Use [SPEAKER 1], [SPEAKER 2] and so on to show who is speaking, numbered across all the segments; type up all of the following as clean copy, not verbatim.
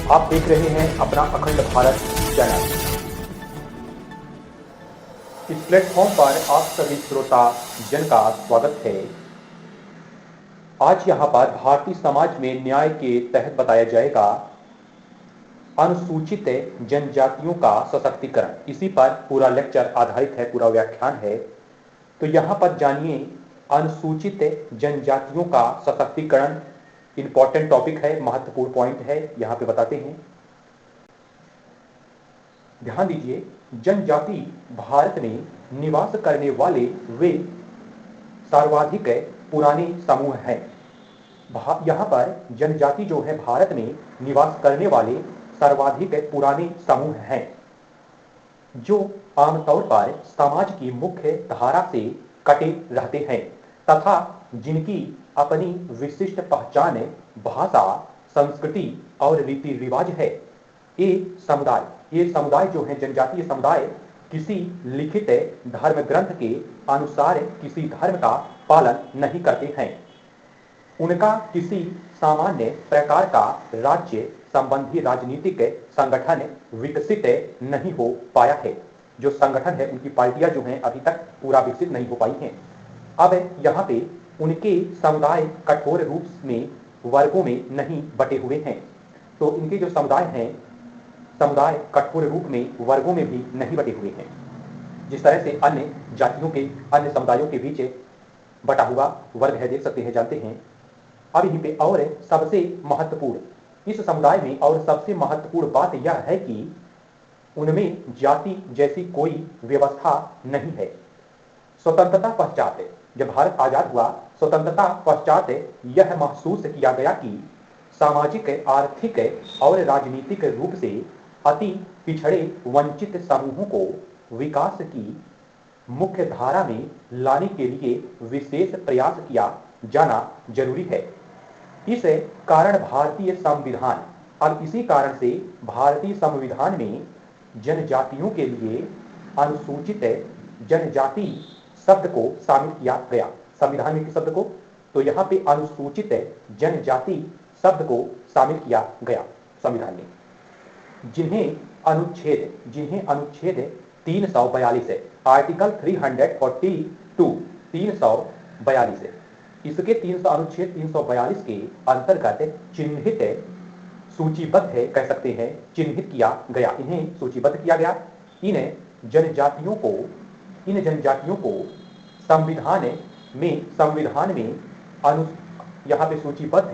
[SPEAKER 1] आप देख रहे हैं अपना अखंड भारत चैनल। इस प्लेटफॉर्म पर आप सभी श्रोता जन का स्वागत है। आज यहाँ पर भारतीय समाज में न्याय के तहत बताया जाएगा अनुसूचित जनजातियों का सशक्तिकरण। इसी पर पूरा लेक्चर आधारित है, पूरा व्याख्यान है। तो यहाँ पर जानिए अनुसूचित जनजातियों का सशक्तिकरण। इंपॉर्टेंट टॉपिक है, महत्वपूर्ण पॉइंट है, यहाँ पे बताते हैं। ध्यान दीजिए, जनजाति भारत में निवास करने वाले वे सर्वाधिक पुराने समूह हैं। यहाँ पर जनजाति जो है भारत में निवास करने वाले सर्वाधिक पुराने समूह हैं, जो आमतौर पर समाज की मुख्य धारा से कटे रहते हैं तथा जिनकी अपनी विशिष्ट पहचान, भाषा, संस्कृति और रीति रिवाज है। ये समुदाय जो है जनजातीय समुदाय किसी लिखित धर्म ग्रंथ के अनुसार किसी धर्म का पालन नहीं करते हैं। उनका किसी सामान्य प्रकार का राज्य संबंधी राजनीतिक संगठन विकसित नहीं हो पाया है। जो संगठन है, उनकी पार्टियां जो हैं अभी तक पूरा विकसित नहीं हो पाई हैं। अब यहाँ पे उनके समुदाय कठोर रूप में वर्गों में नहीं बटे हुए हैं। तो इनके जो समुदाय हैं, समुदाय कठोर रूप में वर्गों में भी नहीं बटे हुए हैं, जिस तरह से अन्य जातियों के, अन्य समुदायों के बीच बटा हुआ वर्ग है, देख सकते हैं, जानते हैं। अब यहीं पे और सबसे महत्वपूर्ण इस समुदाय में और सबसे महत्वपूर्ण बात यह है कि उनमें जाति जैसी कोई व्यवस्था नहीं है। स्वतंत्रता पश्चात, जब भारत आजाद हुआ, स्वतंत्रता पश्चात यह महसूस किया गया कि सामाजिक, आर्थिक और राजनीतिक रूप से अति पिछड़े वंचित समूहों को विकास की मुख्य धारा में लाने के लिए विशेष प्रयास किया जाना जरूरी है। इस कारण भारतीय संविधान, अब इसी कारण से भारतीय संविधान में जनजातियों के लिए अनुसूचित जनजाति शब्द को शामिल किया गया। संविधान में किस शब्द को? तो यहाँ पे अनुसूचित जनजाति शब्द को शामिल किया गया संविधान में, जिन्हें अनुच्छेद 342 है, आर्टिकल 342 है। इसके अनुच्छेद 342 के अंतर्गत चिन्हित, सूचीबद्ध है, कह सकते हैं, चिन्हित किया गया, इन्हें सूचीबद्ध किया गया। इन जनजातियों को संविधान में यहाँ पे सूचीबद्ध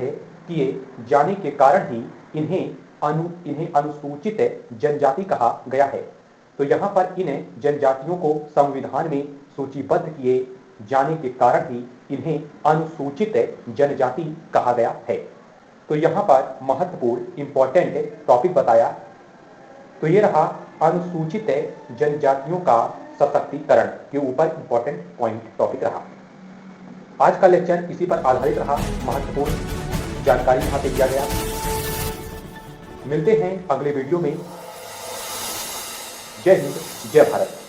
[SPEAKER 1] किए जाने के कारण ही इन्हें अनुसूचित जनजाति कहा गया है। तो यहाँ पर इन जनजातियों को संविधान में सूचीबद्ध किए जाने के कारण ही इन्हें अनुसूचित जनजाति कहा गया है। तो यहाँ पर महत्वपूर्ण इंपॉर्टेंट टॉपिक बताया। तो ये रहा अनुसूचित जनजातियों का सशक्तिकरण के ऊपर इंपॉर्टेंट पॉइंट टॉपिक रहा। आज का लेक्चर इसी पर आधारित रहा, महत्वपूर्ण जानकारी यहाँ पे दिया गया। मिलते हैं अगले वीडियो में। जय हिंद, जय भारत।